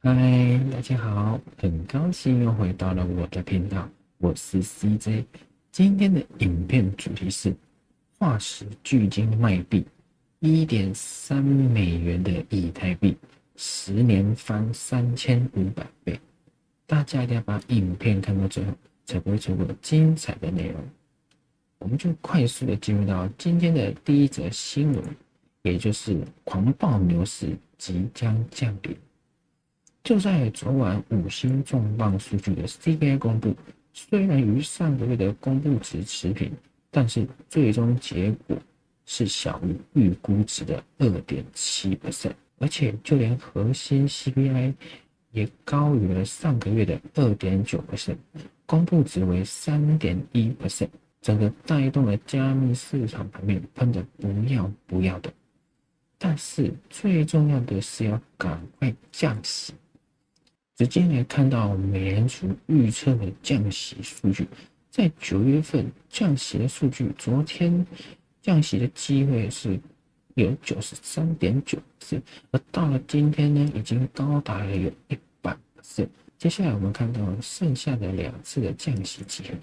嗨，大家好，很高兴又回到了我的频道，我是 CJ。今天的影片主题是化石巨鲸卖币1.3美元的以太币，10年翻3500倍。大家一定要把影片看到最后，才不会错过精彩的内容。我们就快速的进入到今天的第一则新闻，也就是狂暴牛市即将降临。就在昨晚五星重磅数据的 CPI 公布，虽然与上个月的公布值持平，但是最终结果是小于预估值的2.7%，而且就连核心 CPI 也高于了上个月的2.9%，公布值为3.1%，整个带动了加密市场盘面喷得不要的。但是最重要的是要赶快降息。直接来看到美联储预测的降息数据，在9月份降息的数据，昨天降息的机会是有93.9%，而到了今天呢，已经高达了有100%。接下来我们看到剩下的2次的降息机会，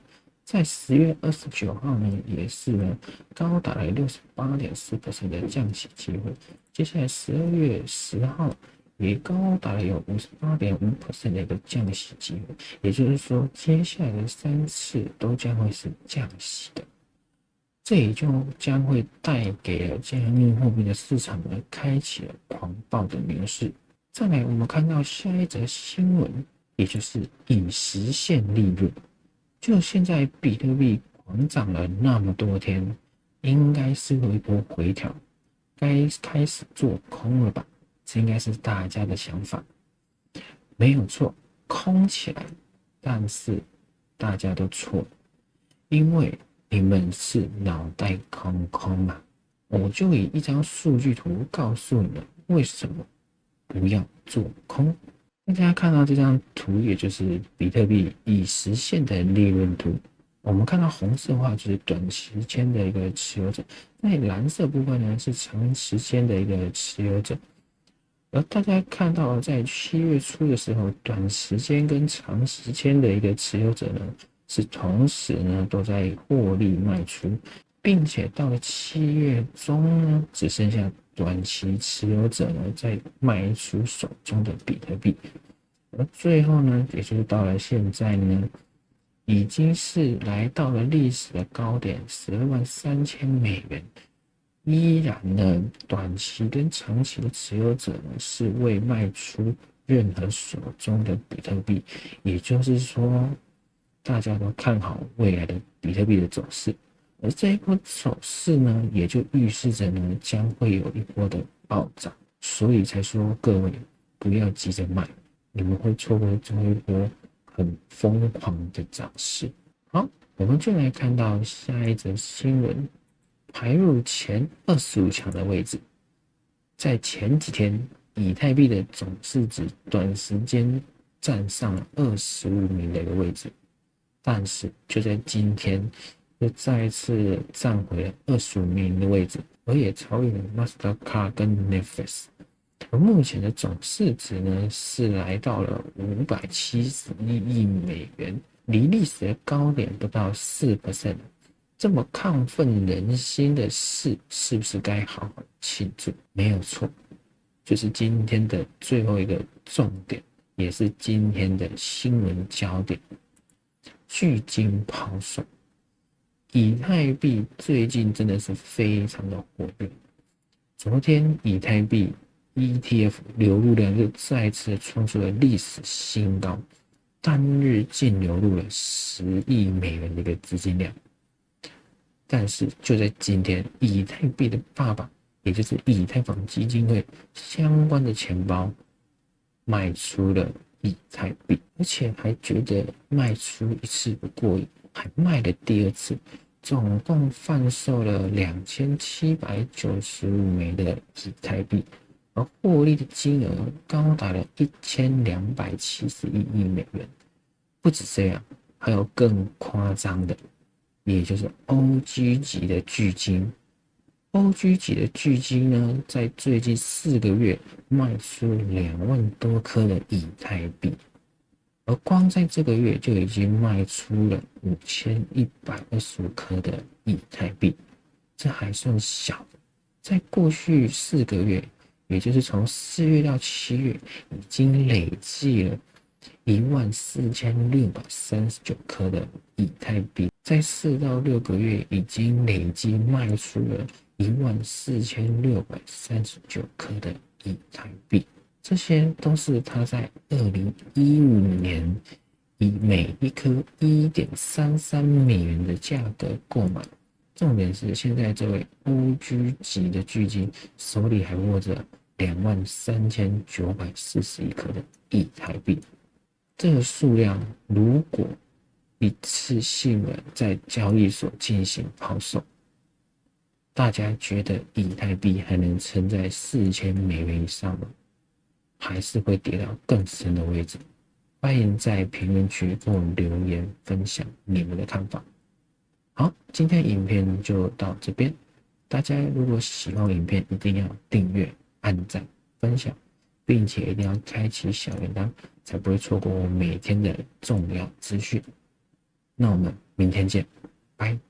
在10月29号呢，也是呢高达了68.4%的降息机会。接下来12月10号。也高达了有58.5%的一个降息机会，也就是说，接下来的3次都将会是降息的，这也就将会带给了加密货币的市场呢，开启了狂暴的牛市。再来，我们看到下一则新闻，也就是已实现利润。就现在比特币狂涨了那么多天，应该是有一波回调，该开始做空了吧？这应该是大家的想法，没有错，空起来，但是大家都错了，因为你们是脑袋空空啊！我就以一张数据图告诉你们为什么不要做空。大家看到这张图，也就是比特币已实现的利润图。我们看到红色的话就是短时间的一个持有者，在蓝色部分呢是长时间的一个持有者。而大家看到，在7月初的时候，短时间跟长时间的一个持有者呢，是同时呢都在获利卖出，并且到了7月中呢，只剩下短期持有者呢在卖出手中的比特币，而最后呢，也就是到了现在呢，已经是来到了历史的高点，12.3万美元。依然呢，短期跟长期的持有者呢是未卖出任何手中的比特币，也就是说，大家都看好未来的比特币的走势，而这一波走势呢，也就预示着呢将会有一波的暴涨，所以才说各位不要急着买，你们会错过这一波很疯狂的涨势。好，我们就来看到下一则新闻。排入前25强的位置，在前几天，以太币的总市值短时间站上了25名的一个位置，但是就在今天，又再一次站回了25名的位置，而也超越了 Mastercard 跟 Netflix。而目前的总市值呢，是来到了571亿美元，离历史的高点不到4%。这么亢奋人心的事，是不是该好好庆祝？没有错，就是今天的最后一个重点，也是今天的新闻焦点：巨鲸抛售。以太币最近真的是非常的火热，昨天以太币 ETF 流入量又再次创出了历史新高，单日净流入了10亿美元的一个资金量。但是就在今天，以太币的爸爸，也就是以太坊基金会相关的钱包卖出了以太币，而且还觉得卖出一次不过瘾，还卖了第2次，总共贩售了2795枚的以太币，而获利的金额高达了1271亿美元。不止这样，还有更夸张的。也就是 OG 级的巨鲸， OG 级的巨金呢，在最近4个月卖出2万多颗的以太币，而光在这个月就已经卖出了5125颗的以太币，这还算小的。在过去4个月，也就是从4月到7月，已经累计了14639颗的以太币，在4到6个月已经累计卖出了14639颗的以太币。这些都是他在2015年以每一颗$1.33的价格购买。重点是现在这位 OG 级的巨金手里还握着23941颗的以太币。这个数量如果一次性的在交易所进行抛售，大家觉得以太币还能撑在$4000以上吗？还是会跌到更深的位置？欢迎在评论区跟我留言分享你们的看法。好，今天影片就到这边。大家如果喜欢影片，一定要订阅、按赞、分享，并且一定要开启小铃铛，才不会错过我每天的重要资讯。那我们明天见，拜。